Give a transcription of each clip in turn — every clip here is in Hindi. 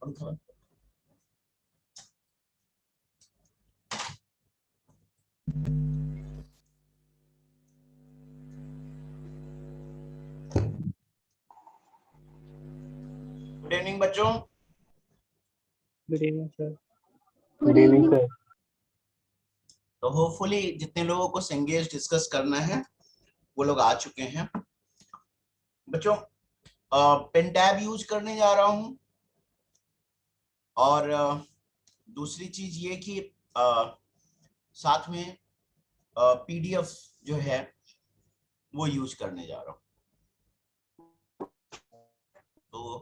पंखा गुड इवनिंग बच्चों। Good evening sir. Good evening sir. तो होपफुली जितने लोगों को संगेज डिस्कस करना है वो लोग आ चुके हैं। बच्चों पेन टैब यूज करने जा रहा हूं और दूसरी चीज ये कि साथ में पीडीएफ जो है वो यूज करने जा रहा हूं। तो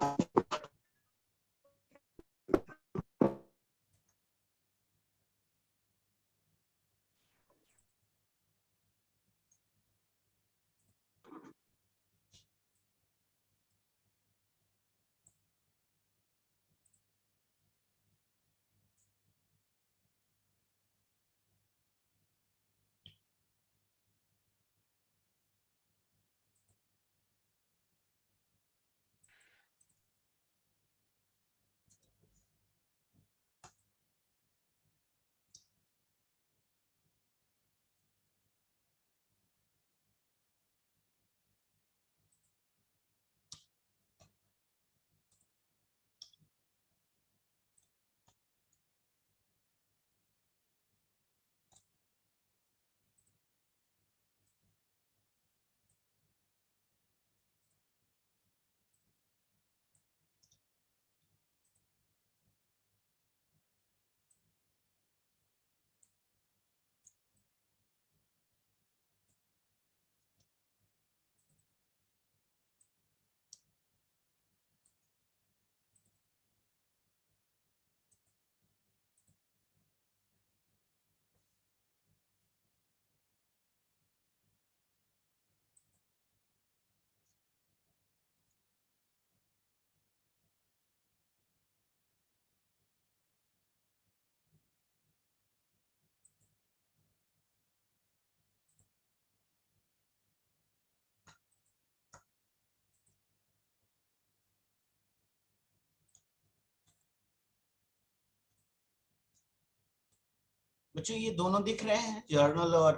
बच्चों ये दोनों दिख रहे हैं, जर्नल और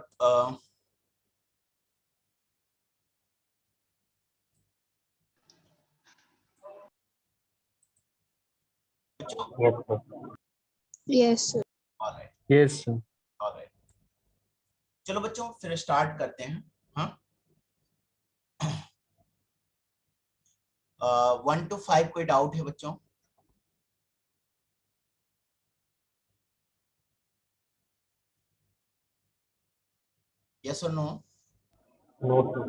yes sir. Alright yes sir. Alright, चलो बच्चों फिर स्टार्ट करते हैं। हाँ 1 to 5 कोई डाउट है बच्चों? यस और no? No sir.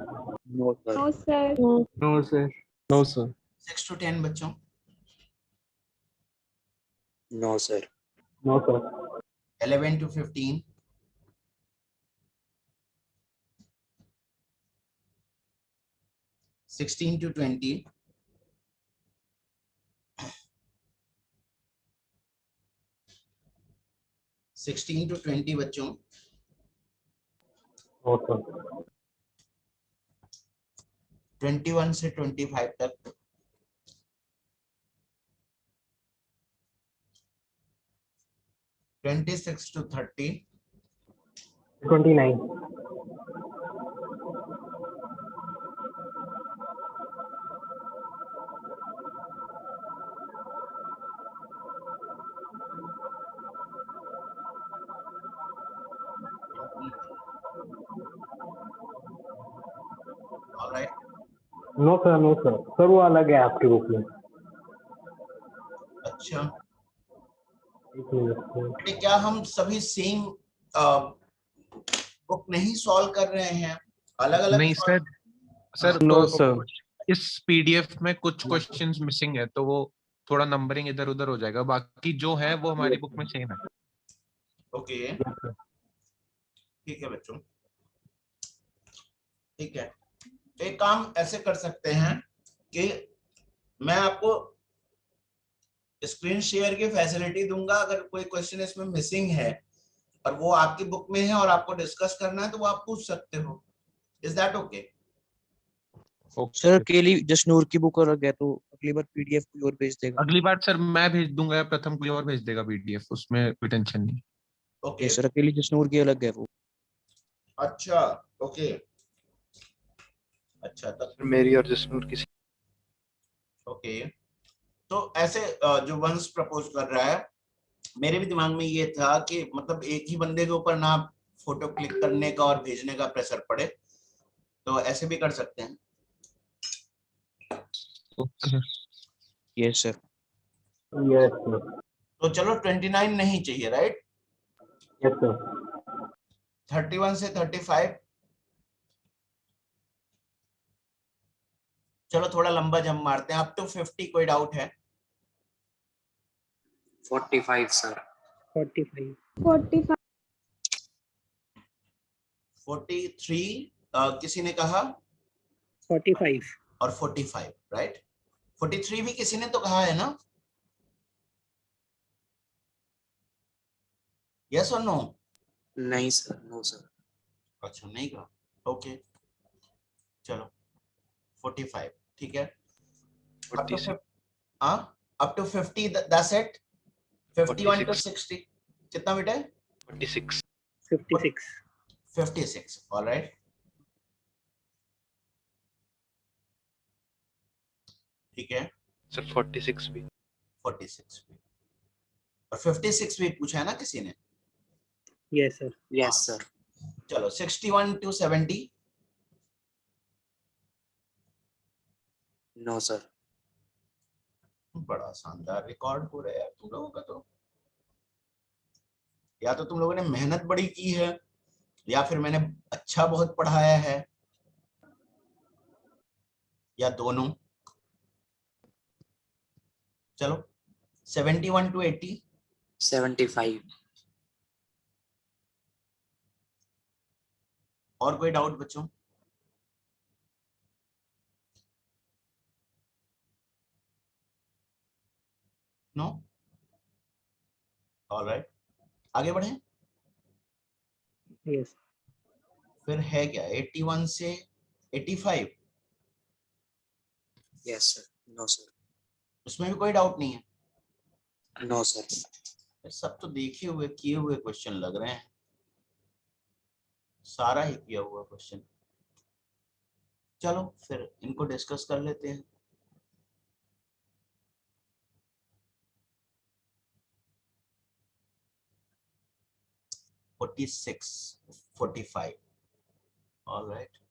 No sir. No sir. No sir. 6 to 10 बच्चों? No sir. No sir. 11 to 15? 16 to 20? 16 to 20 बच्चों? No sir. 21 से 25 तक? 26 to 30? 29। Alright, no sir. No sir. Sir वो अलग है आपकी बुक में। अच्छा एक मिनट सर। बेटे क्या हम सभी सेम बुक नहीं सॉल्व कर रहे हैं, अलग अलग? नहीं सर। सर नो तो सर। इस पीडीएफ में कुछ क्वेश्चंस मिसिंग है तो वो थोड़ा नंबरिंग इधर उधर हो जाएगा, बाकी जो है वो हमारी बुक में सेम है। ओके ठीक है बच्चों, ठीक है। एक काम ऐसे कर सकते हैं कि मैं आपको स्क्रीन शेयर की फैसिलिटी दूंगा, अगर कोई क्वेश्चन इसमें मिसिंग है और वो आपकी बुक में है और आपको डिस्कस करना है तो वो आप पूछ सकते हो। Is that okay? Okay sir अकेली जसनूर की बुक अलग है, तो अगली बार पीडीएफ कोई और भेज देगा। अगली बार सर मैं भेज दूंगा या प्रथम कोई और भेज देगा पीडीएफ, उसमें कोई टेंशन नहीं। ओके ये सर अकेली जसनूर की अलग है वो। अच्छा ओके अच्छा तब मेरी और जसनूर की ओके। तो ऐसे जो वंश प्रपोज कर रहा है, मेरे भी दिमाग में ये था कि मतलब एक ही बंदे के ऊपर ना फोटो क्लिक करने का और भेजने का प्रेशर पड़े, तो ऐसे भी कर सकते हैं। Okay yes sir. Yes sir. तो चलो 29 नहीं चाहिए, राइट? Yes sir. 31 से 35, चलो थोड़ा लंबा जंप मारते हैं। अप टू 50 कोई डाउट है? 45 सर। 45 43 किसी ने कहा 45 और 45, राइट? 43 भी किसी ने तो कहा है ना? यस और नो? नहीं सर, नो सर। अच्छा नहीं कहा, ओके चलो 45 ठीक है। Up to 46 up to 50 that's it. 51 to 60 कितना बेटा? 46 56 56, ऑलराइट ठीक है। सर 46 भी 46 भी और 56 भी पूछा है ना किसी ने? Yes sir yes sir. चलो 61 टू 70 नो सर। बड़ा शानदार रिकॉर्ड हो रहा है यार तुम लोगों का। तो या तो तुम लोगों ने मेहनत बड़ी की है या फिर मैंने अच्छा बहुत पढ़ाया है, या दोनों। चलो 71 टू 80 75। और कोई डाउट बच्चों? नो, ऑलराइट आगे बढ़े। यस फिर है क्या 81 से 85? Yes sir. No sir. उसमें भी कोई डाउट नहीं है? No sir. सब तो देखे हुए किए हुए क्वेश्चन लग रहे हैं, सारा ही किया हुआ क्वेश्चन। चलो फिर इनको डिस्कस कर लेते हैं। Forty six 45, alright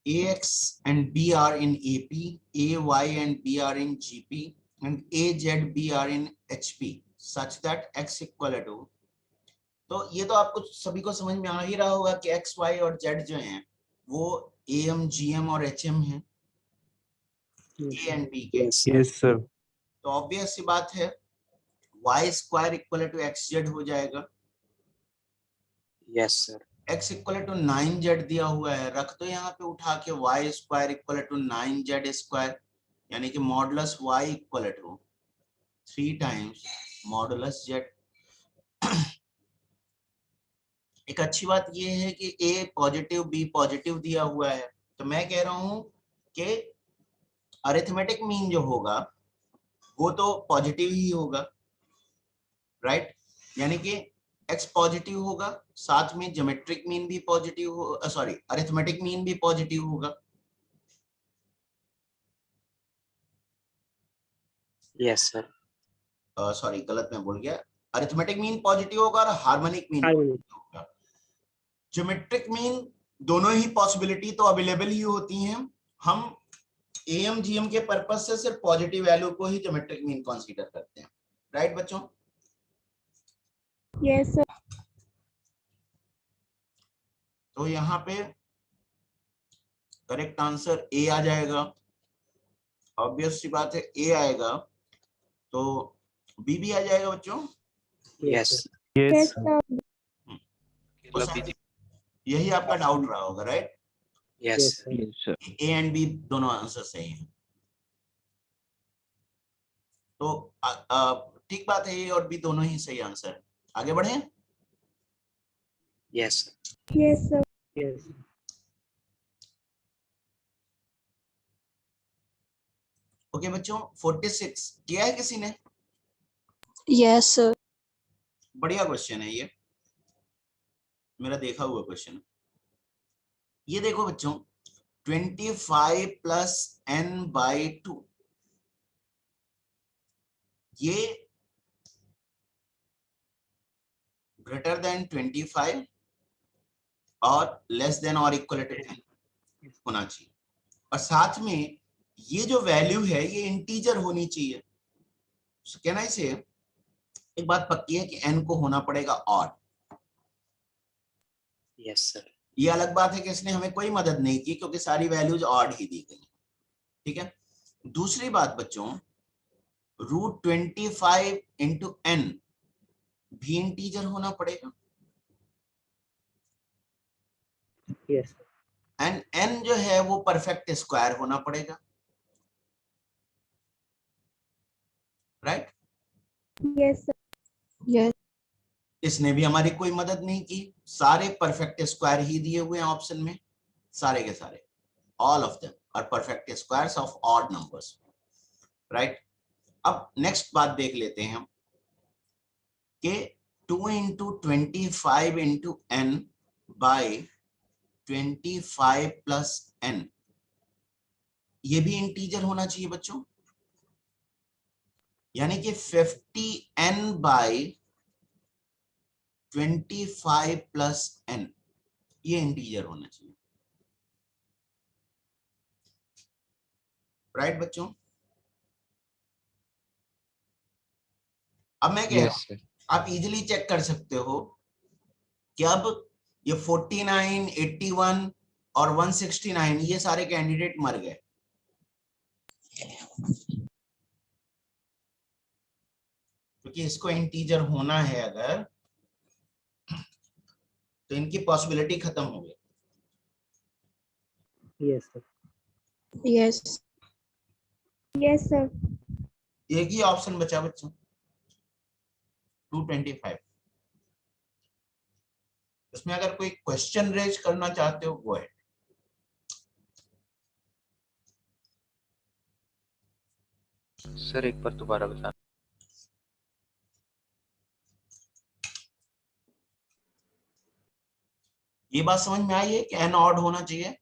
AX and B are in AP, AY and B are in GP, and AZB are in HP, such that X equal to, तो ये तो आपको सभी को समझ में आ ही रहा होगा कि X, Y और Z जो हैं वो AM, GM और HM हैं, A and B के। Yes sir. तो ऑब्वियस सी बात है Y square equal to XZ हो जाएगा। Yes sir. x equal to 9z दिया हुआ है, रख दो यहाँ पे उठा के y square equal to 9z square, यानी कि modulus y equal to 3 times modulus z। एक अच्छी बात ये है कि a पॉजिटिव b पॉजिटिव दिया हुआ है, तो मैं कह रहा हूं कि अरिथमेटिक मीन जो होगा वो तो पॉजिटिव ही होगा, राइट? यानी कि x पॉजिटिव होगा, साथ में ज्योमेट्रिक मीन भी पॉजिटिव हो, सॉरी अरिथमेटिक मीन भी पॉजिटिव होगा। Yes sir. सॉरी गलत मैं बोल गया, अरिथमेटिक मीन पॉजिटिव होगा और हार्मोनिक मीन पॉजिटिव होगा। ज्योमेट्रिक मीन दोनों ही पॉसिबिलिटी तो अवेलेबल ही होती हैं, हम एएम जीएम के पर्पस से सिर्फ पॉजिटिव वैल्यू को ही ज्योमेट्रिक मीन कंसीडर करते हैं, राइट बच्चों? यस सर तो यहाँ पे करेक्ट आंसर ए आ जाएगा, ऑब्वियस सी बात है ए आएगा, तो बी भी आ जाएगा बच्चों। Yes. sir. Yes. तो अकेला शायद BG यही आपका डाउट रहा होगा, right? Yes. Yes, sir. Yes, sir. A and B दोनों आंसर सही हैं। तो ठीक बात है, ए और बी दोनों ही सही आंसर है। आगे बढ़े। Yes. Yes, sir. ओके बच्चों, 46 किया है किसी ने? Yes, sir. बढ़िया क्वेश्चन है ये, मेरा देखा हुआ क्वेश्चन। ये देखो बच्चों, 25 प्लस n/2, ये ग्रेटर देन 25 और लेस देन और इक्वल टू 10 होना चाहिए, और साथ में ये जो वैल्यू है ये इंटीजर होनी चाहिए। कहना इसे एक बात पक्की है कि n को होना पड़ेगा ऑड। Yes, sir. ये अलग बात है कि इसने हमें कोई मदद नहीं की क्योंकि सारी वैल्यूज ऑड ही दी गई, ठीक है। दूसरी बात बच्चों, √25 इंटू n भी इंटीजर होना पड़ेगा, Yes, sir. एंड n जो है वो परफेक्ट स्क्वायर होना पड़ेगा, राइट? Yes, sir. Yes. इसने भी हमारी कोई मदद नहीं की, सारे परफेक्ट स्क्वायर ही दिए हुए हैं ऑप्शन में, सारे के सारे, all of them are perfect squares of odd numbers, right? अब नेक्स्ट बात देख लेते हैं हम कि 2 into 25 into n by 25 plus n, ये भी इंटीजर होना चाहिए बच्चों, यानी कि 50n बाई 25 प्लस n, ये इंटीजर होना चाहिए, राइट बच्चों? अब मैं कह रहा यस हूं, सर। आप इजीली चेक कर सकते हो कि अब ये 49, 81 और 169 ये सारे कैंडिडेट मर गए, क्योंकि इसको इंटीजर होना है अगर, तो इनकी पॉसिबिलिटी खत्म हो गई। Yes, sir. Yes. Yes, sir. एक ही ऑप्शन बचा बच्चों, 225। इसमें अगर कोई क्वेश्चन रेज करना चाहते हो वो है। सर एक बार दोबारा बताना। ये बात समझ में आई है कि n ऑड होना चाहिए?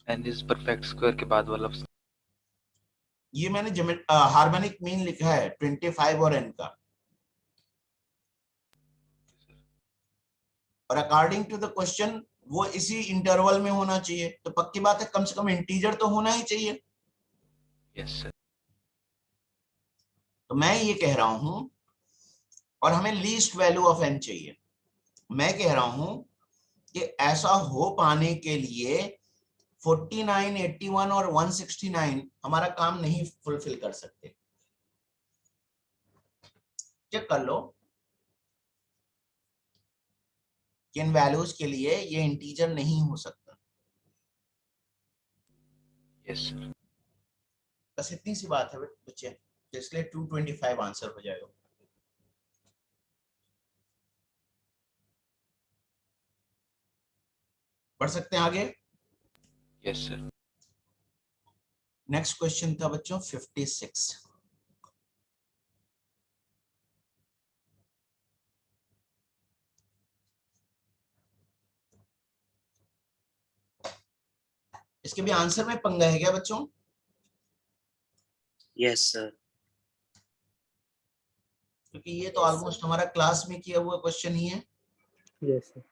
एन इज परफेक्ट स्क्वायर के बाद वाला ये मैंने हार्मोनिक मीन लिखा है 25 और n का, और अकॉर्डिंग टू द क्वेश्चन वो इसी इंटरवल में होना चाहिए, तो पक्की बात है कम से कम इंटीजर तो होना ही चाहिए। Yes sir. तो मैं ये कह रहा हूं, और हमें लीस्ट वैल्यू ऑफ n चाहिए, मैं कह रहा हूं कि ऐसा हो पाने के लिए 49, 81 और 169 हमारा काम नहीं फुलफिल कर सकते। चेक कर लो कि इन वैल्यूज के लिए ये इंटीजर नहीं हो सकता। Yes sir. बस इतनी सी बात है बच्चे, तो इसलिए 225 आंसर हो जाएगा। बढ़ सकते हैं आगे। Yes sir. नेक्स्ट क्वेश्चन था बच्चों 56। इसके भी आंसर में पंगा है क्या बच्चों? Yes, sir. क्योंकि ये तो ऑलमोस्ट हमारा क्लास में किया हुआ क्वेश्चन ही है। Yes, sir.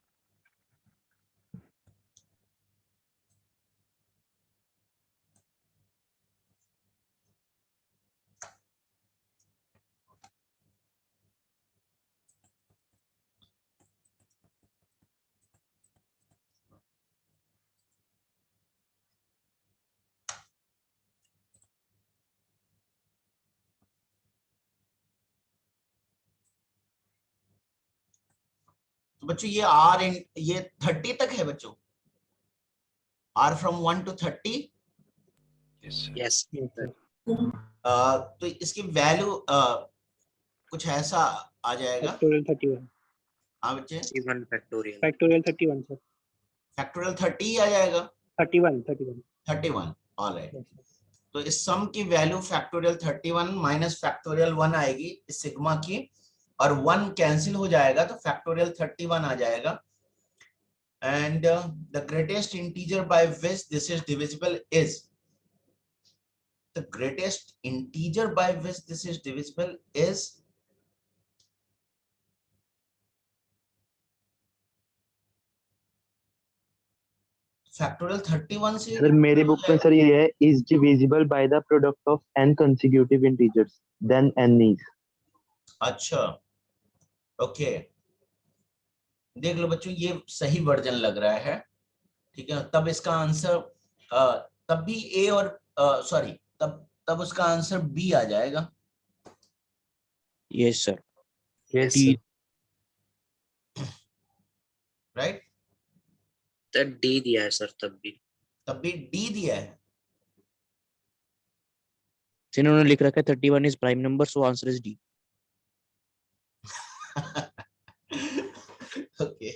बच्चों ये आर इन ये 30 तक है बच्चों, are from 1 to 30। Yes, sir. Yes. Yes, sir. तो इसकी वैल्यू कुछ ऐसा आ जाएगा। Factorial 31. हाँ बच्चे, 31 factorial. Factorial 31, sir. फैक्टोरियल 30 आ जाएगा। 31, 31. 31 ऑलराइट। Yes, sir. तो इस सम की वैल्यू फैक्टोरियल 31 माइनस फैक्टोरियल 1 आएगी इस सिग्मा की, और 1 कैंसिल हो जाएगा तो फैक्टोरियल 31 आ जाएगा। And the greatest integer by which this is divisible is, the greatest integer by which this is divisible is factorial 31 से। सर मेरे बुक में सर ये है, is divisible by the product of n consecutive integers then n is। अच्छा ओके, देख लो बच्चों ये सही वर्जन लग रहा है, ठीक है। तब इसका आंसर तब भी ए और सॉरी तब उसका आंसर बी आ जाएगा। Yes, sir. Yes, D. sir. Right, तो D दिया है सर तब भी। तब भी डी दिया है। इन्होंने लिख रखा है 31 is prime number, so answer is D. Okay,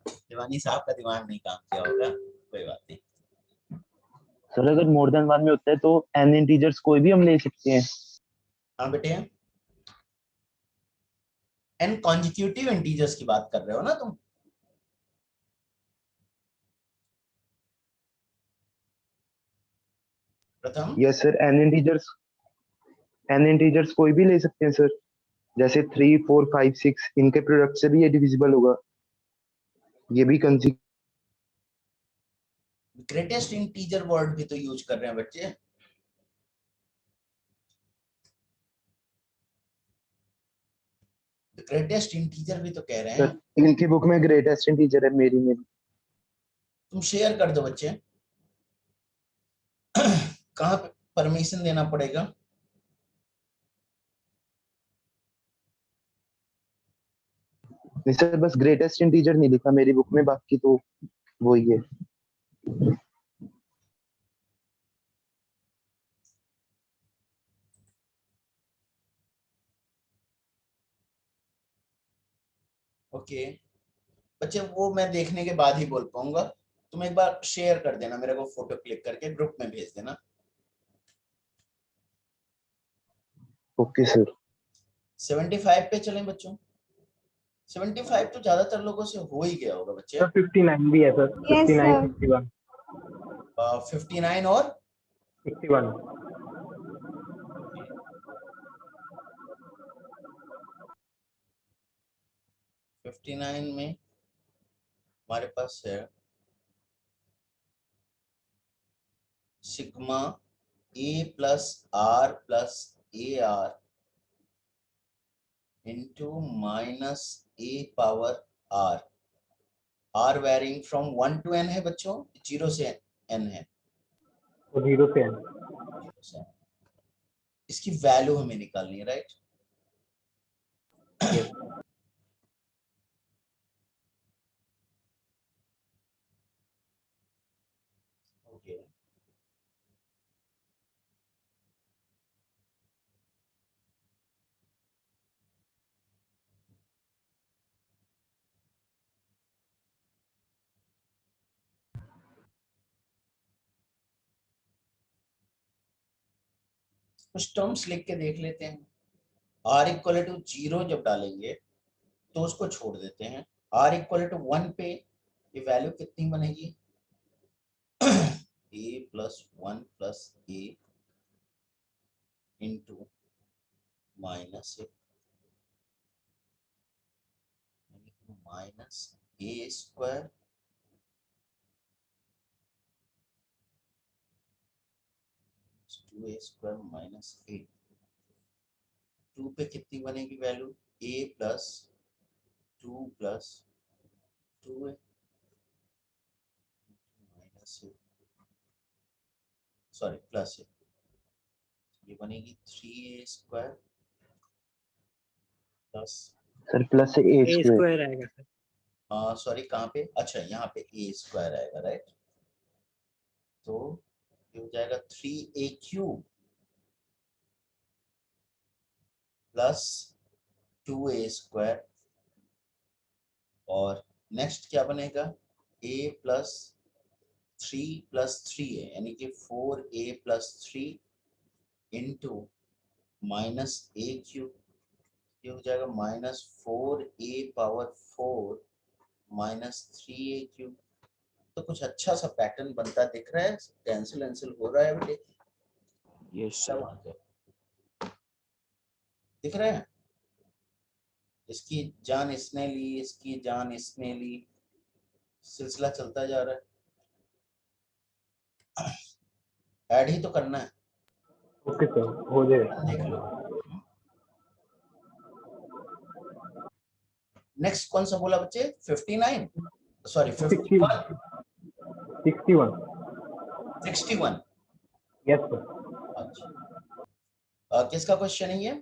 दीवानी साहब का दिमाग नहीं काम किया होगा, कोई बात नहीं। सर अगर मोर देन 1 में होता है तो n इंटीजर्स कोई भी हम ले सकते हैं। हाँ बेटे, एन कॉन्जिक्यूटिव इंटीजर्स की बात कर रहे हो ना तुम? प्रथम यस सर, n इंटीजर्स कोई भी ले सकते हैं सर, जैसे 3 4 5 6 इनके प्रोडक्ट से भी ये डिविजिबल होगा, ये भी ग्रेटेस्ट इंटीजर वर्ड भी तो यूज कर रहे हैं बच्चे। ग्रेटेस्ट इंटीजर भी तो कह रहे हैं। सर इनकी बुक में ग्रेटेस्ट इंटीजर है, मेरी में तुम शेयर कर दो बच्चे। कहाँ पे परमिशन देना पड़ेगा? नहीं सर, बस ग्रेटेस्ट इंटीजर नहीं लिखा मेरी बुक में, बाकी तो वही है। ओके बच्चे, वो मैं देखने के बाद ही बोल पाऊंगा। तुम एक बार शेयर कर देना मेरे को, फोटो क्लिक करके ग्रुप में भेज देना। Okay sir. 75 पे चलें बच्चों। 75 तो ज्यादातर लोगों से हो ही गया होगा बच्चे। सर 59 भी है सर। Yes, 59 sir. 61 59 और 61 59 में हमारे पास है sigma a plus r plus a r into minus a power r. R varying from 1 to n है बच्चों, 0 से n है। तो 0 से n। इसकी वैल्यू हमें निकालनी है, राइट? Yes. ओके कुछ टर्म्स लिख के देख लेते हैं। r इक्वल टू 0 जब डालेंगे तो उसको छोड़ देते हैं। r इक्वल टू 1 पे ये वैल्यू कितनी बनेगी? a plus 1 plus a into minus a square a square minus 8। 2 पे कितनी बनेगी value? a plus 2 plus 2 minus sorry plus ये बनेगी 3a square plus sir plus a a square. Square आएगा सर। सॉरी कहाँ पे, अच्छा यहाँ पे ए स्क्वायर आएगा, राइट। तो ये हो जाएगा 3a cube plus 2a square, और नेक्स्ट क्या बनेगा, a प्लस 3 प्लस 3a यानी कि 4a plus 3 into minus a cube, ये हो जाएगा minus 4a power 4 minus 3a cube. तो कुछ अच्छा सा पैटर्न बनता दिख रहा है, कैंसिल हो रहा है बेटे, यस क्या सर। बात है, दिख रहा है। इसकी जान इसने ली, इसकी जान इसने ली, सिलसिला चलता जा रहा है। ऐड ही तो करना है, ओके सर, हो जाएगा। देख लो। नेक्स्ट कौन सा बोला बच्चे, 59 सॉरी 51 61। 61। Yes sir. अच्छा किसका क्वेश्चन है ये,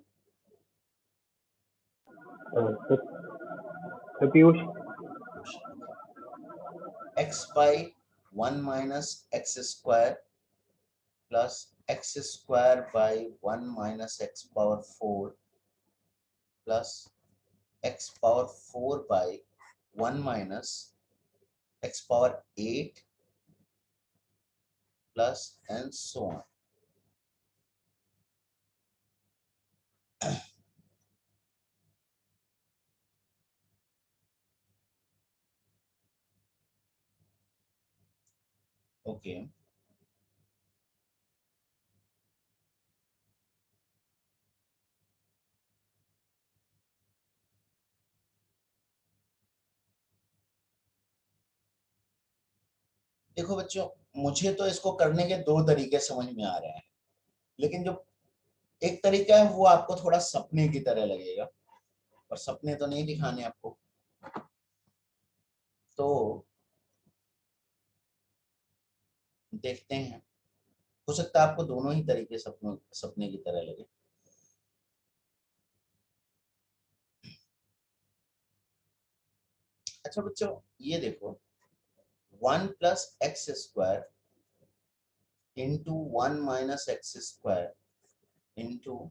Piyush. x by 1 minus x square plus x square by 1 minus x power 4 plus x power 4 by 1 minus x power 8 plus and so on. Okay देखो बच्चों, मुझे तो इसको करने के दो तरीके समझ में आ रहे हैं, लेकिन जो एक तरीका है वो आपको थोड़ा सपने की तरह लगेगा, और सपने तो नहीं दिखाने आपको, तो देखते हैं, हो सकता है आपको दोनों ही तरीके सपने की तरह लगे। अच्छा बच्चों ये देखो, 1 plus x square into 1 minus x square into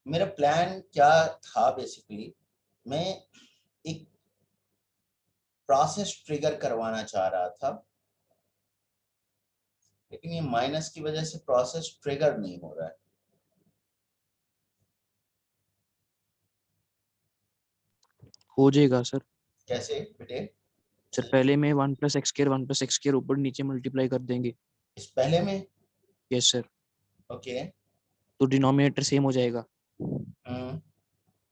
मेरा प्लान क्या था, बेसिकली मैं एक प्रोसेस ट्रिगर करवाना चाह रहा था, लेकिन ये माइनस की वजह से प्रोसेस ट्रिगर नहीं हो रहा है। हो जाएगा सर। कैसे बेटे, सर पहले में 1 प्लस एक्स स्क्वायर ऊपर नीचे मल्टीप्लाई कर देंगे। इस पहले में, यस सर। ओके तो डिनोमिनेटर सेम हो जाएगा। हम्म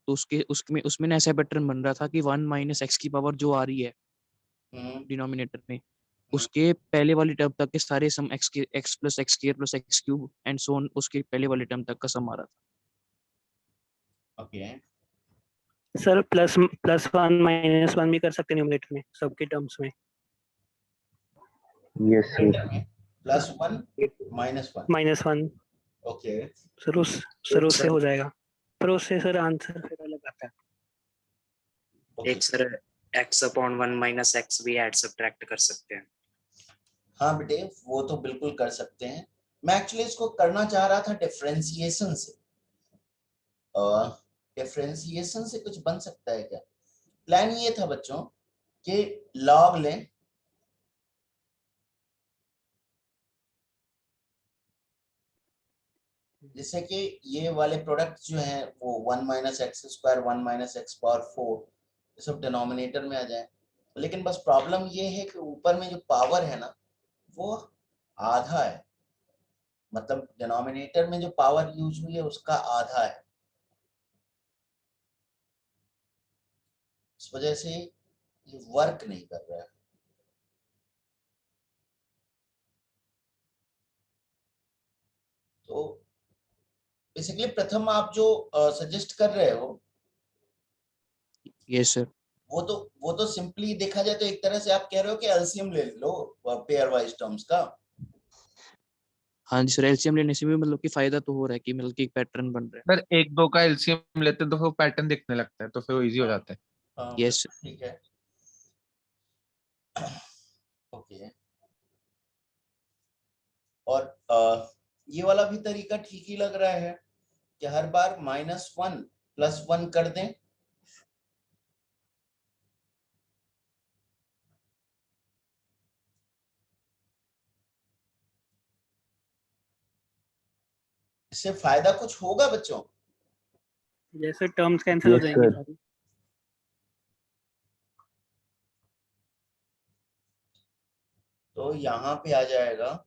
तो उसमें ना ऐसा पैटर्न बन रहा था कि 1 माइनस एक्स की पावर जो आ रही है डिनोमिनेटर में, उसके पहले वाली टर्म तक के सारे sum x plus x square plus x cube and so on, उसके पहले वाले टर्म तक का सम आ रहा था। ओके सर +1 -1 भी कर सकते हैं न्यूमरेटर में सबके टर्म्स में। Yes sir. में +1 -1 -1 ओके सर उससे हो जाएगा, पर उससे सर आंसर फिर अलग आता है। एक सर x/1 माइनस एक्स भी ऐड सब्ट्रैक्ट कर सकते हैं। हाँ बेटे वो तो बिल्कुल कर सकते हैं। मैं एक्चुअली इसको करना चाह रहा था डिफरेंशिएशन से, डिफरेंशिएशन से कुछ बन सकता है क्या। प्लान ये था बच्चों कि लॉग लें, जिससे कि ये वाले प्रोडक्ट जो हैं वो 1 minus x square 1 minus x power 4 ये सब डिनोमिनेटर में आ जाए। लेकिन बस प्रॉब्लम ये है कि ऊपर में जो पावर है ना वो आधा है, मतलब डिनोमिनेटर में जो पावर यूज हुई है उसका आधा है, इस वजह से ये वर्क नहीं कर रहा है। तो बेसिकली प्रथम आप जो सजेस्ट कर रहे हो यस सर। वो तो सिंपली देखा जाए तो एक तरह से आप कह रहे हो कि एलसीएम ले लो पेयर वाइज टर्म्स का, हाँ जी सर, एलसीएम लेने से भी मतलब कि फायदा तो हो रहा है कि मतलब कि एक पैटर्न बन रहा सर एक दो का एलसीएम लेते हैं तो फिर पैटर्न दिखने लगता है, तो फिर वो इजी हो जाता है। हाँ, है। यस। ठीक है। ओके, और ये वाला भी तरीका ठीक ही लग रहा है कि हर बार -1 +1 कर दें। इससे फायदा कुछ होगा बच्चों? जैसे टर्म्स कैंसिल हो Yes, जाएंगी sir. सारी। तो यहाँ पे आ जाएगा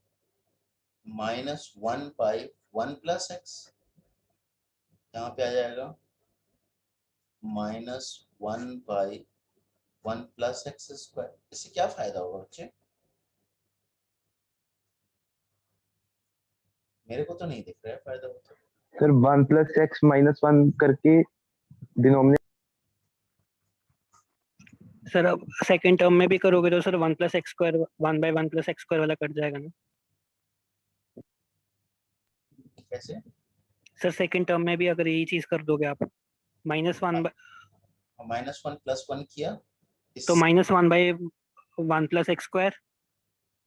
-1/1 + x, यहाँ पे आ जाएगा -1/1 + x²। इससे क्या फायदा होगा बच्चे? मेरे को तो नहीं दिख रहा है फायदा होता। सर 1 + x - 1 करके डिनोमिनेटर सर अब सेकंड टर्म में भी करोगे तो सर 1 + x² 1/1 + x² वाला कट जाएगा ना कैसे? सर? सेकंड टर्म में भी अगर यही चीज कर दोगे आप -1 -1 + 1 किया तो -1/1 + x²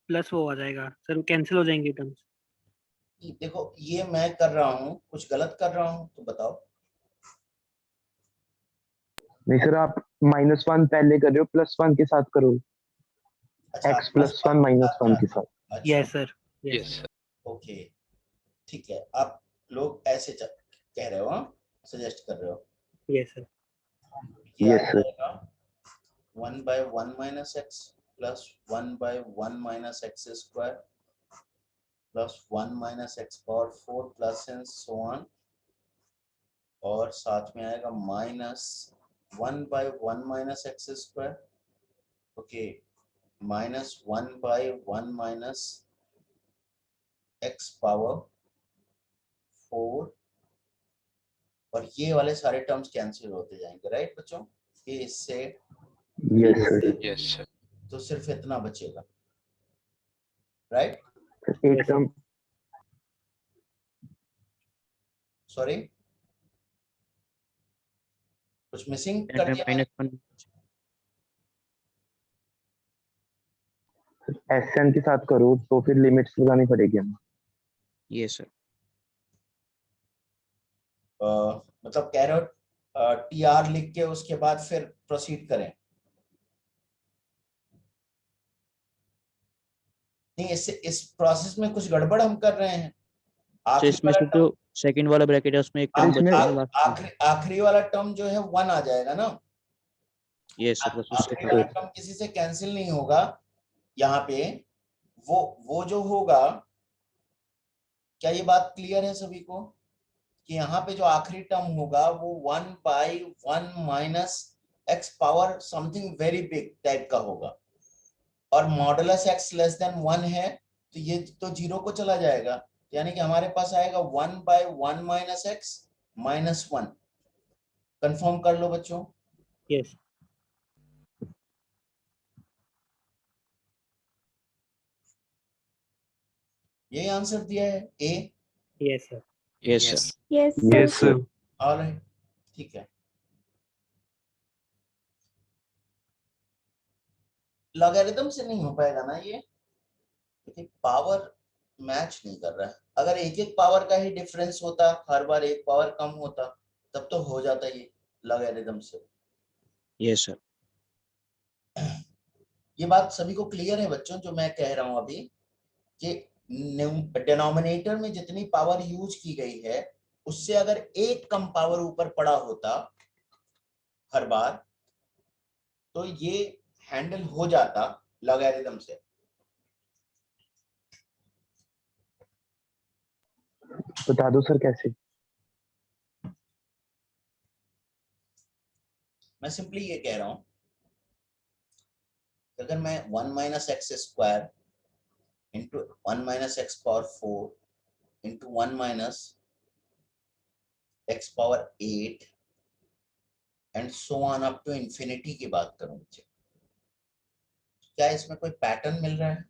प्लस वो आ जाएगा सर, कैंसिल हो जाएंगे टर्म्स। देखो ये मैं कर रहा हूँ, कुछ गलत कर रहा हूँ तो बताओ। नहीं सर, आप -1 पहले कर रहे हो, +1 के साथ करो। अच्छा, x + 1 - 1 के साथ। अच्छा, yes sir, yes sir. Okay, ठीक है। आप लोग ऐसे कह रहे हो, सजेस्ट कर रहे हो। Yes sir. ये आ Yes, sir. जाएगा 1/1 - x + 1/1 - x² + 1 - x⁴ plus and so on, और साथ में आएगा -1/1 - x², ओके, -1/1 - x⁴, और ये वाले सारे टर्म्स कैंसिल होते जाएंगे, राइट बच्चों? ये इससे Yes, sir. Yes sir. तो सिर्फ इतना बचेगा, राइट? एक टर्म सॉरी, कुछ मिसिंग कर दिया मैंने? -1। SN के साथ करो तो फिर लिमिट्स लगानी पड़ेगी हमें। Yes sir. मतलब कह रहे हो TR लिख के उसके बाद फिर प्रोसीड करें? नहीं, इससे इस प्रोसेस में कुछ गड़बड़ हम कर रहे हैं। तो आखिरी इसमें वाला से जो सेकंड वाला ब्रैकेट है उसमें एक टर्म बच गया ना लास्ट में। आखिरी वाला टर्म जो है 1 आ जाएगा ना? यस सर, बस उससे आखिरी कट। वाला टर्म किसी से कैंसिल नहीं होगा यहाँ पे। वो जो होगा, क्या ये बात क्लियर है सभी को कि यहाँ पे जो आखिरी टर्म होगा वो 1/1 - x⁴ something very big type का होगा, और मॉडुलस x < 1 है तो ये तो 0 को चला जाएगा, यानी कि हमारे पास आएगा 1/1 - x -1। कंफर्म कर लो बच्चों। यस यही आंसर दिया है A. Yes sir. Yes sir. Yes, Yes, sir. sir. Alright, ठीक है। लॉगरिथम से नहीं हो पाएगा ना ये, क्योंकि पावर मैच नहीं कर रहा है। अगर एक एक पावर का ही डिफरेंस होता, हर बार एक पावर कम होता, तब तो हो जाता ये लॉगरिथम से। Yes sir. ये बात सभी को क्लियर है बच्चों जो मैं कह रहा हूं अभी, कि डिनोमिनेटर में जितनी पावर यूज की गई है उससे अगर एक कम पावर ऊपर पड़ा होता हर बार, तो ये हैंडल हो जाता लॉगरिथम से। बता दो सर कैसे। मैं सिंपली ये कह रहा हूं, अगर मैं 1 - x² into 1 - x⁴ into 1 - x⁴ and so on up to infinity की बात करूं, क्या इसमें कोई पैटर्न मिल रहा है?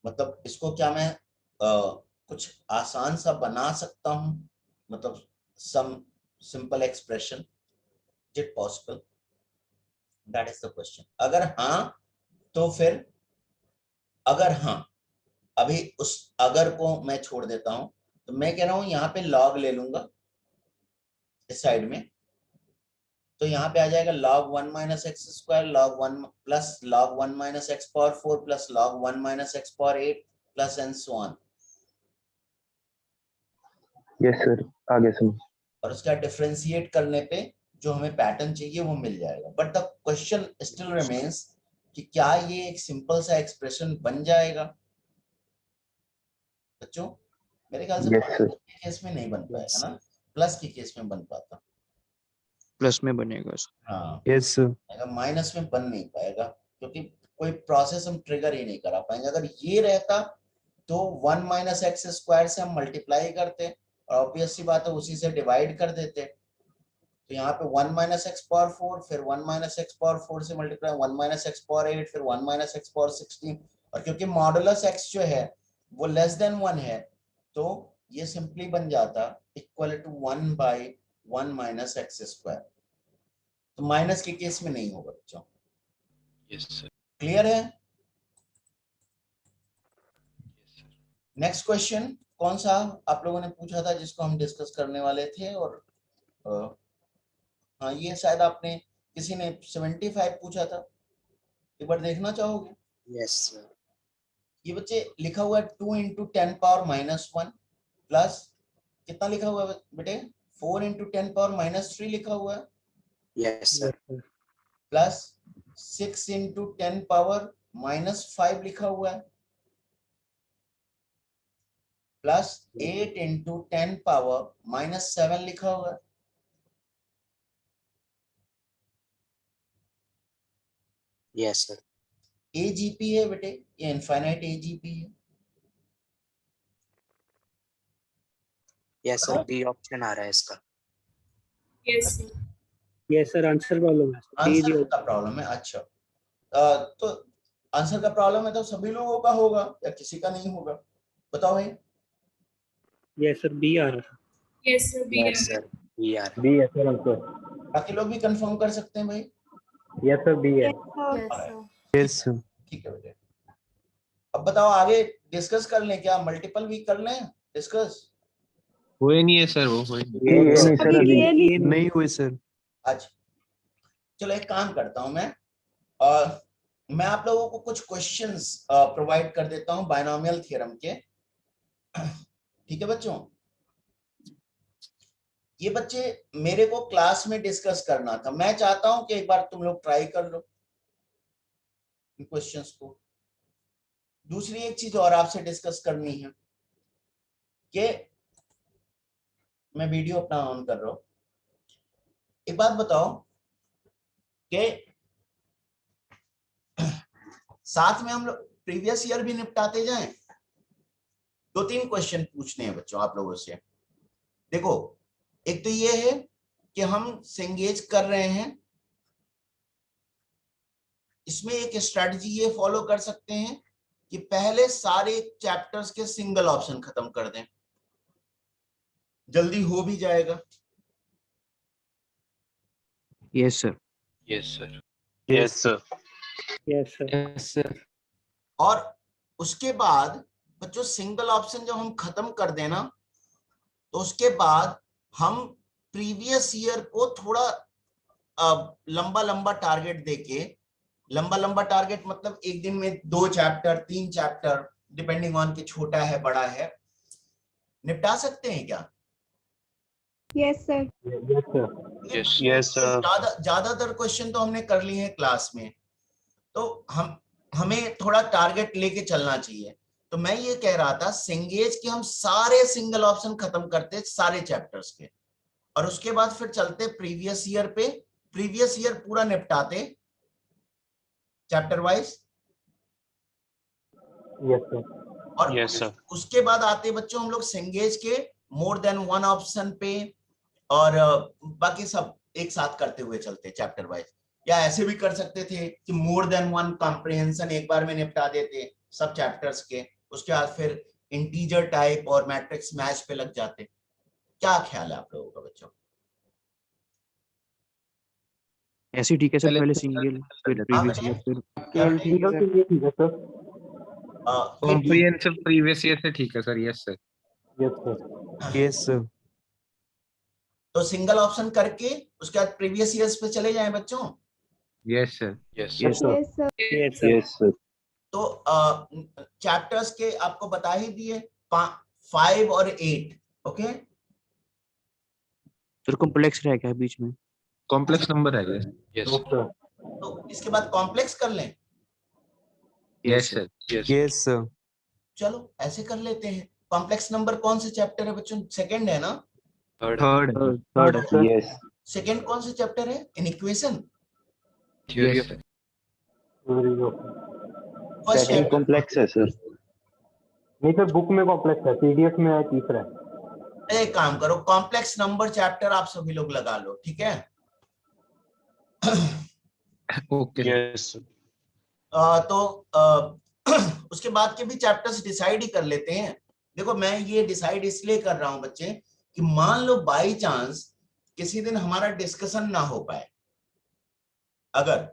मतलब इसको क्या मैं कुछ आसान सा बना सकता हूं, मतलब some simple expression, is it possible? That is the question. अगर हाँ तो फिर, अगर हाँ, अभी उस अगर को मैं छोड़ देता हूं, तो मैं कह रहा हूं यहाँ पे लॉग ले लूंगा इस साइड में, तो यहाँ पे आ जाएगा log 1 minus x square log 1 plus log 1 minus x power 4 plus log 1 minus x power 8 plus and so on. Yes sir, आ गया समझ। और उसका डिफरेंशिएट करने पे जो हमें पैटर्न चाहिए वो मिल जाएगा। But the question still remains कि क्या ये एक सिंपल सा एक्सप्रेशन बन जाएगा बच्चों? मेरे ख्याल से यस सर। के केस में नहीं बन पाएगा ना, प्लस के केस में बन पाता। प्लस में बनेगा। हाँ, यस सर। माइनस में बन नहीं पाएगा क्योंकि कोई प्रोसेस हम ट्रिगर ही नहीं करा पाएंगे। अगर ये रहता तो 1 माइनस एक्स स्क्वायर से हम मल्टीप्लाई करते और ऑब्वियस सी बात है उसी से डिवाइड कर देते। तो यहाँ पे 1 माइनस एक्स पावर 4, फिर 1 माइनस एक्स पावर 4 से मल्टीप्लाई 1 माइनस एक्स पावर 8, फिर 1 माइनस एक्स पावर 16। और क्योंकि मॉडुलस एक्स जो है वो लेस देन 1 है, तो ये सिंपली बन जाता equal to 1 by 1 minus x square. तो माइनस के केस में नहीं होगा बच्चों। Yes sir. क्लियर है? नेक्स्ट क्वेश्चन कौन सा आप लोगों ने पूछा था जिसको हम डिस्कस करने वाले थे? और हाँ, ये शायद आपने किसी ने 75 पूछा था, एक बार देखना चाहोगे? Yes sir. ये बच्चे लिखा हुआ है 2 इंटू 10 पावर माइनस 1 प्लस कितना लिखा हुआ है बेटे? 4 इंटू 10 पावर माइनस 3 लिखा हुआ है, yes sir. Plus 6 into 10 power minus 5 लिखा हुआ है, प्लस 8 इंटू 10 पावर माइनस 7 लिखा हुआ है। Yes sir. एजीपी है बेटे, ये इनफाइनाइट एजीपी है। यस सर, बी ऑप्शन आ रहा है इसका। यस सर, आंसर प्रॉब्लम है। आंसर का प्रॉब्लम है, अच्छा। तो आंसर का प्रॉब्लम है तो सभी लोगों का होगा या किसी का नहीं होगा? बताओ भाई। यस सर, बी आ रहा है। यस सर, बी आ रहा है। बी है सर आंसर। बाकी लोग भी कंफर्म कर सकते हैं भाई। यस सर, बी है। Yes sir. ठीक है बेटे, अब बताओ आगे डिस्कस कर लें क्या? मल्टीपल भी कर लें डिस्कस? हुए नहीं है सर, वो हुए नहीं। ये नहीं सर, अभी ये नहीं हुए सर। अच्छा, चलो एक काम करता हूं मैं आप लोगों को कुछ क्वेश्चंस प्रोवाइड कर देता हूं बायनोमियल थ्योरम के। ठीक है बच्चों, ये बच्चे मेरे को क्लास में डिस्कस करना था, मैं चाहता हूं कि एक बार तुम लोग ट्राई कर लो इन क्वेश्चंस को। दूसरी एक चीज और आपसे डिस्कस करनी है कि मैं वीडियो अपना ऑन कर रहा हूं। एक बात बताओ कि साथ में हम लोग प्रीवियस ईयर भी निपटाते जाएं। 2-3 क्वेश्चन पूछने हैं बच्चों आप लोगों से। देखो, एक तो ये है कि हम सिंगेज कर रहे हैं, इसमें एक स्ट्रेटजी ये फॉलो कर सकते हैं कि पहले सारे चैप्टर्स के सिंगल ऑप्शन खत्म कर दें, जल्दी हो भी जाएगा। Yes sir. Yes sir. Yes sir. Yes sir. और उसके बाद बच्चों सिंगल ऑप्शन जब हम खत्म कर देना तो उसके बाद हम प्रीवियस ईयर को थोड़ा लंबा लंबा टारगेट देके, लंबा लंबा टारगेट मतलब एक दिन में 2 चैप्टर 3 चैप्टर डिपेंडिंग ऑन कि छोटा है बड़ा है, निपटा सकते हैं क्या? Yes sir. Yes sir. Yes sir. ज्यादातर क्वेश्चन तो हमने कर लिए हैं क्लास में, तो हमें थोड़ा टारगेट लेके चलना चाहिए। तो मैं ये कह रहा था सिंगेज के हम सारे सिंगल ऑप्शन खत्म करते सारे चैप्टर्स के, और उसके बाद फिर चलते प्रीवियस ईयर पे, प्रीवियस ईयर पूरा निपटाते चैप्टर वाइज। Yes sir. और यस सर। उसके बाद आते बच्चों हम लोग सिंगेज के मोर देन वन ऑप्शन पे, और बाकी सब एक साथ करते हुए चलते चैप्टर वाइज। या ऐसे भी कर सकते थे कि मोर देन वन कॉम्प्रिहेंशन एक बार में निपटा देते सब चैप्टर्स के, उसके बाद फिर इंटीजर टाइप और मैट्रिक्स मैच पे लग जाते। क्या ख्याल है आप लोगों का बच्चों? ऐसे ठीक है सर, पहले पहले single सिंगल फिर हाँ प्रीवियस बताइए। ईयर फिर क्या सिंगल से ये ठीक है सर। कॉम्प्रिहेंसिव प्रीवियस ईयर से ठीक है sir. Yes sir. Yes sir. Yes sir. तो सिंगल ऑप्शन करके उसके बाद प्रीवियस ईयर्स पे चले जाएं बच्चों। Yes sir. Yes yes sir. Yes, sir. Yes, sir. Yes sir. तो चैप्टर्स के आपको बता ही दिए 5 और 8। ओके, फिर कॉम्प्लेक्स रह गया बीच में। कॉम्प्लेक्स नंबर है। Yes yes yes sir. तो इसके बाद कॉम्प्लेक्स कर लें। Yes sir. Yes yes sir. चलो ऐसे कर लेते हैं। कॉम्प्लेक्स नंबर कौन से चैप्टर है बच्चों? सेकंड है ना? Third third. थर्ड है सर। यस सेकंड कौन से चैप्टर है? Inequation. Theory Yes. Of first second chapter complex है सर। नहीं सर, बुक में कॉम्प्लेक्स है, पीडीएफ में है तीसरा। एक काम करो, कॉम्प्लेक्स नंबर चैप्टर आप सभी लोग लगा लो, ठीक है? ओके। Yes sir. तो उसके बाद के भी चैप्टर्स डिसाइड ही कर लेते हैं। देखो मैं ये डिसाइड इसलिए कर रहा हूं बच्चे कि मान लो बाई चांस किसी दिन हमारा डिस्कशन ना हो पाए, अगर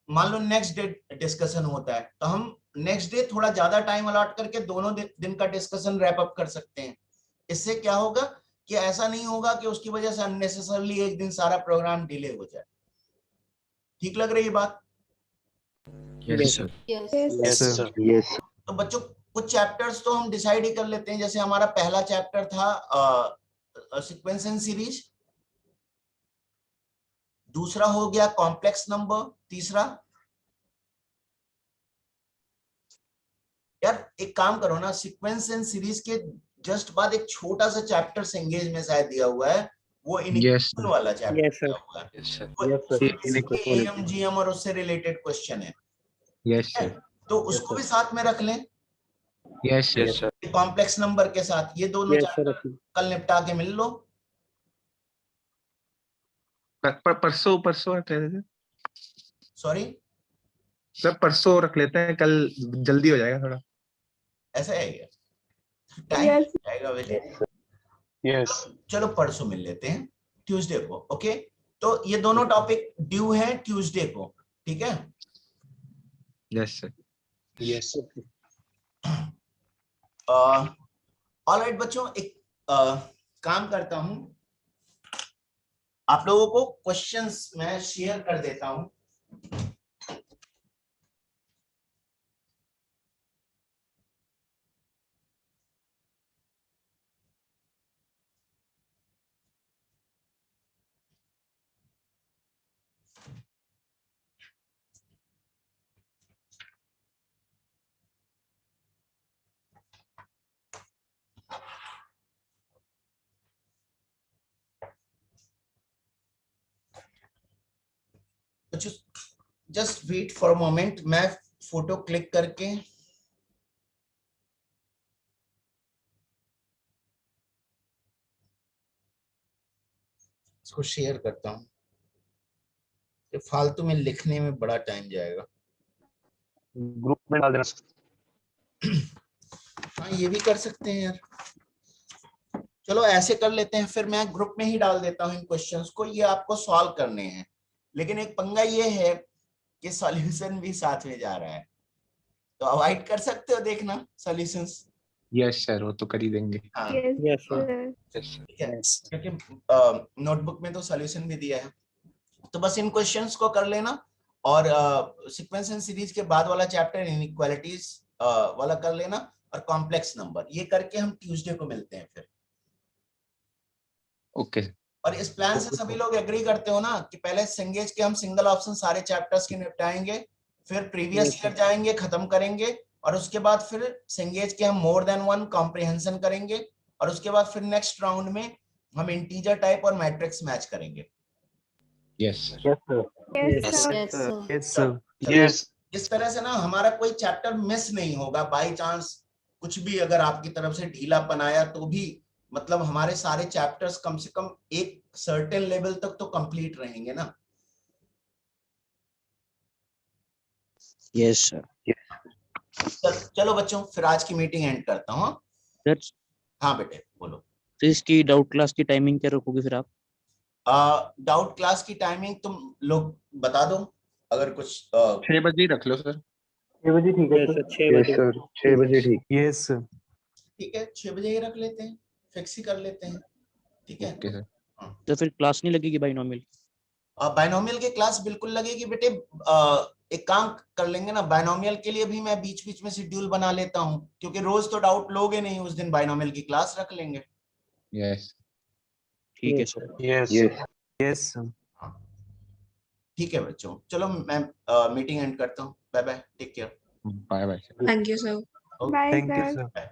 मान लो नेक्स्ट डे डिस्कशन होता है तो हम नेक्स्ट डे थोड़ा ज्यादा टाइम अलॉट करके दोनों दिन का डिस्कशन रैप अप कर सकते हैं। इससे क्या होगा कि ऐसा नहीं होगा कि उसकी वजह से अननेसेसरली एक दिन सारा प्रोग्राम डिले हो जाए। ठीक लग रही है बात? Yes sir. Yes, yes sir. Sir. Yes तो बच्चों कुछ चैप्टर्स तो हम डिसाइड ही कर लेते हैं। जैसे हमारा पहला चैप्टर था सीक्वेंस एंड सीरीज, दूसरा हो गया कॉम्प्लेक्स नंबर, तीसरा यार एक काम करो ना, सीक्वेंस एंड सीरीज के जस्ट बाद एक छोटा सा चैप्टर एंगेज में शायद दिया हुआ है, वो Yes, इनइक्वेशन sir. वाला चैप्टर Yes, sir. दिया हुआ है। यस सर वो यस सर। basically AMGM और उससे रिलेटेड क्वेश्चन है, यस ठीक है? सर। तो उसको भी साथ में रख लें yes sir. Yes sir complex number के साथ। ये दोनों Yes, sir. चैप्टर कल निपटा के मिल लो। परसों परसों रख लेते हैं सॉरी, सर। परसों रख लेते हैं, कल जल्दी हो जाएगा थोड़ा। ऐसा है क्या? Time Yes. जाएगा वैसे। यस। चलो परसों मिल लेते हैं, ट्यूसडे को। ओके, तो ये दोनों टॉपिक ड्यू है ट्यूसडे को, ठीक है? Yes sir. Yes sir. Alright बच्चों, एक काम करता हूं, आप लोगों को क्वेश्चंस मैं शेयर कर देता हूं। Just wait for a moment, मैं फोटो क्लिक करके इसको शेयर करता हूं। ये फालतू में लिखने में बड़ा टाइम जाएगा। ग्रुप में डाल देना सर। हाँ ये भी कर सकते हैं यार, चलो ऐसे कर लेते हैं, फिर मैं ग्रुप में ही डाल देता हूँ इन क्वेश्चंस को। ये आपको सॉल्व करने हैं, लेकिन एक पंगा ये है कि सॉल्यूशन भी साथ में जा रहा है, तो अवॉइड कर सकते हो देखना सॉल्यूशंस। यस सर, वो तो कर ही देंगे। हाँ Yes, Yes, sir. sir. Yes sir ठीक है, Yes. क्योंकि नोटबुक में तो सॉल्यूशन भी दिया है। तो बस इन क्वेश्चंस को कर लेना, और सीक्वेंस एंड सीरीज के बाद वाला चैप्टर इनइक्वालिटीज वाला कर लेना, और कॉम्प्लेक्स नंबर ये करके हम ट्यूसडे को मिलते हैं फिर। ओके। और इस प्लान से सभी लोग एग्री करते हो ना कि पहले संगेज के हम सिंगल ऑप्शन सारे चैप्टर्स के निपटाएंगे, फिर प्रीवियस Yes, ईयर जाएंगे, खत्म करेंगे, और उसके बाद फिर संगेज के हम मोर देन वन कॉम्प्रिहेंशन करेंगे, और उसके बाद फिर नेक्स्ट राउंड में हम इंटीजर टाइप और मैट्रिक्स मैच करेंगे। Yes sir. Yes sir. Yes, Yes, sir. Yes sir. Yes इस तरह से ना हमारा कोई चैप्टर मिस नहीं होगा। बाई चांस कुछ भी अगर आपकी तरफ से ढीलापन आया तो भी मतलब हमारे सारे चैप्टर्स कम से कम एक सर्टेन लेवल तक तो कंप्लीट रहेंगे ना। Yes sir. चलो बच्चों, फिर आज की मीटिंग एंड करता हूँ। सर हाँ बेटे बोलो। तो इसकी डाउट क्लास की टाइमिंग क्या रखोगे फिर आप? डाउट क्लास की टाइमिंग तुम लोग बता दो, अगर कुछ 6 बजे ही रख लो सर। 6 बजे ठीक है यस सर। सर 6 यस बजे। सर 6 बजे ठीक। Yes sir. ठीक है, 6 बजे ही रख लेते हैं, फिक्स ही कर लेते हैं। ठीक है, ओके सर। तो फिर क्लास नहीं लगेगी बाइनोमियल? बाइनोमियल के क्लास बिल्कुल लगेगी बेटे। एक काम कर लेंगे ना, बाइनोमियल के लिए भी मैं बीच बीच में शेड्यूल बना लेता हूँ, क्योंकि रोज तो डाउट लोगे नहीं, उस दिन बाइनोमियल की क्लास रख लेंगे। यस ठीक है yes sir. Sir. Yes yes yes sir. हाँ, ठीक है बच्चों, चलो मैं मीटिंग एंड करता हूँ। Bye bye, take care. Bye bye. Thank you, sir. Okay. Bye, thank you sir. Sir. Bye.